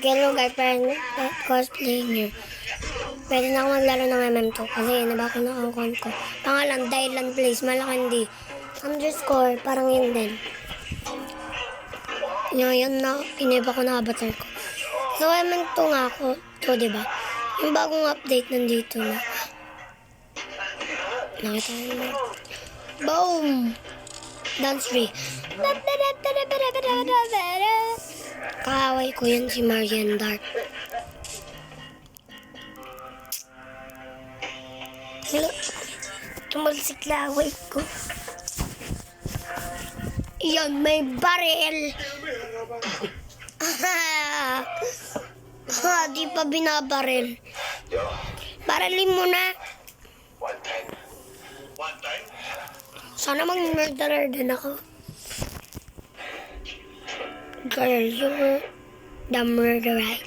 Hello guys, parang cosplay niyo. Pwede na ako maglaro ng MM2 kasi naba ko na account ko. Pangalan, Dylan Place, malaki hindi. Underscore, parang yun din. Ngayon na, iniba ko na avatar ko. So, MM2 nga ako. So, diba? Yung bagong update nandito na. Nakita nyo na. Boom! Dance free. Kaaway ko yan si Marian Dark. Tumalsik laway ko. Yan, may baril. Di pa binabaril. Barilin mo na. Sana mag-murderer din ako. Girl, you're the murderer.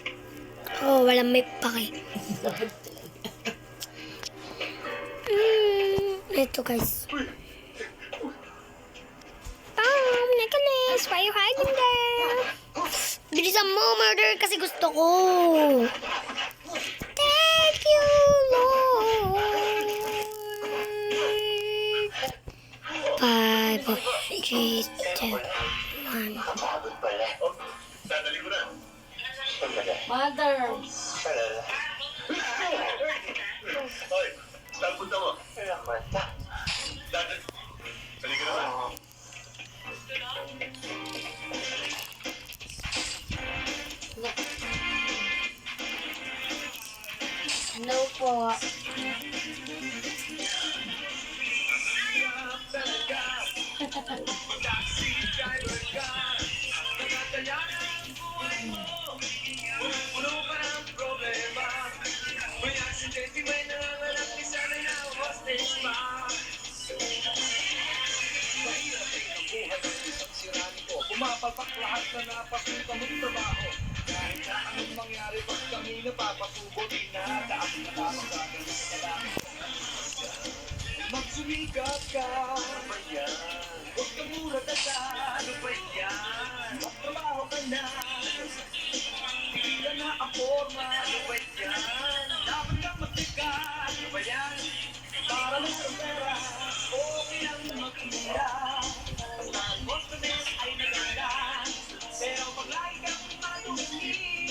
Oh, walang may pake. Ito guys. Nicholas, why are you hiding there? Bilisan mo, murder kasi gusto ko. Thank you, Lord. 5, 4, 3, 2, 1. Mother. Hoy, saan punta mo? Halika naman. No po. Pumapalpak lahat na napasuka mong trabaho. Kahit na anong mangyari pag kami napapasubot, inataas na lamang gagawin sa dami. Magsumikap ka, ano ba yan? Huwag ka mura tata, ano ba yan? Magtrabaho ka na, hindi na ang forma, ano ba yan? Dapat kang magtika, ano ba yan? Para lang sa pera, okay lang magmura. Ang confidence ay naganda, pero pag lagi kang matuloy,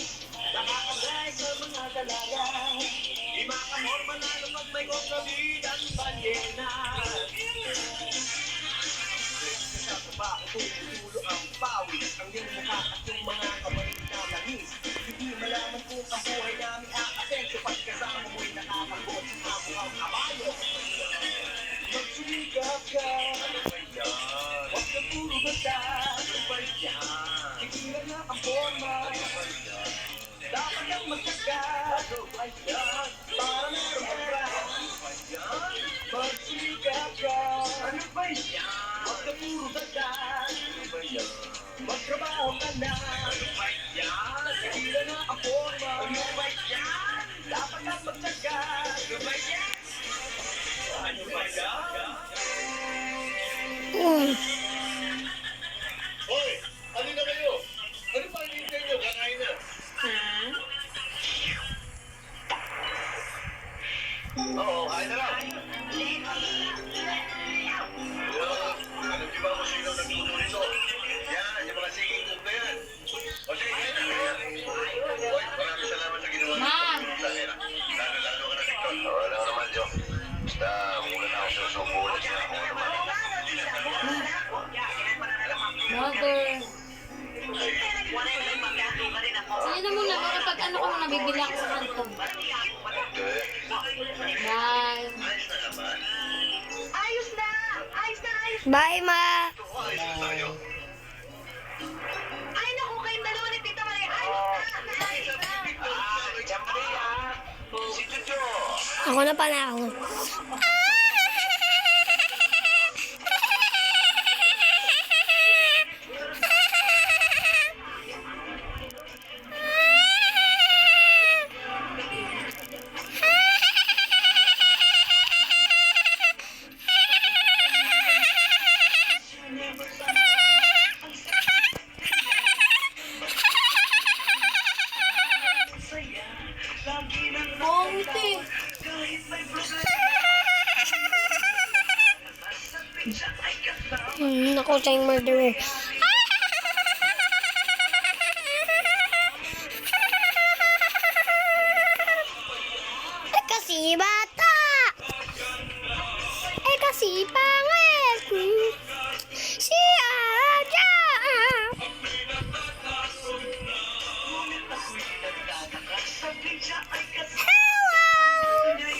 nakakagay sa mga dalaga. Di makanormal na kapag may kontrabid ang banyena. Sa trabaho tumutulo ang pawis, ang iyong mukha at yung mga kamay na langis. Hindi malaman kung ang buhay namin aasenso pagkasama mo'y nakakagot sa mukhang kabayo. Magsumikap ka, ano ba yan? Huwag ka puro basta, ano ba yan? Tigilan na ang forma, ano ba yan? Dapat kang magtaka, ano ba yan? Para meron pera, ano ba yan? Magsumikap ka, ano ba yan? Huwag ka puro basta, ano ba yan? Magtrabaho ka na, ano ba yan? Tigilan na ang forma, ano ba yan? Dapat kang magtaka, ano ba yan? Ano ba yan? Hoy! Ano na kayo? Ano pa hinihintay nyo? Kakain na. Oo, kain na lang. Alam niyo ba kung sino nagluto nito? Yan, yung mga singing cook na yan. O sige, kain na. Hoy, maraming salamat sa ginawa niyo. Lalo ka na dito. Wala naman, Joe. Basta, muna na ako susubulan siya. Ako naman. Mother. Sige na muna, para pag ano ko muna, bibili ako sa kanto. Bye. Ayos na! Ayos na! Ayos na! Bye, ma! Ay, naku, kayong dalawa ni Tita Maria. Ayos na! Ayos na! Si Jojo. Ako na pala ako. Ako siya yung murderer. Kasi bata! Kasi pangit! Si Aja! Hello!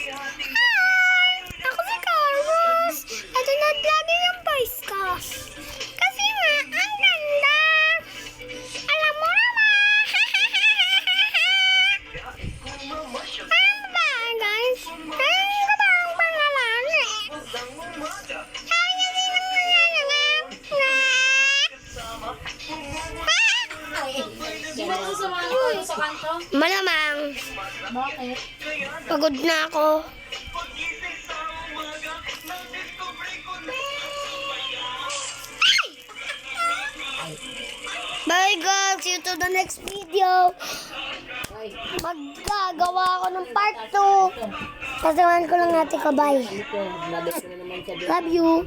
Hi! Ako si Carlos! Ito na lagi yung voice ko. Kasi nga, ang ganda! Alam mo naman! Ano ba, guys? Ano ka ba ang pangalan? Ay, hindi naman Di ba sasamahan ko sa kanto? Malamang, Bakit? pagod na ako. Bye guys, see you to the next video. Maggagawa ako ng part 2. Kasamahan ko lang natin kabay. Love you.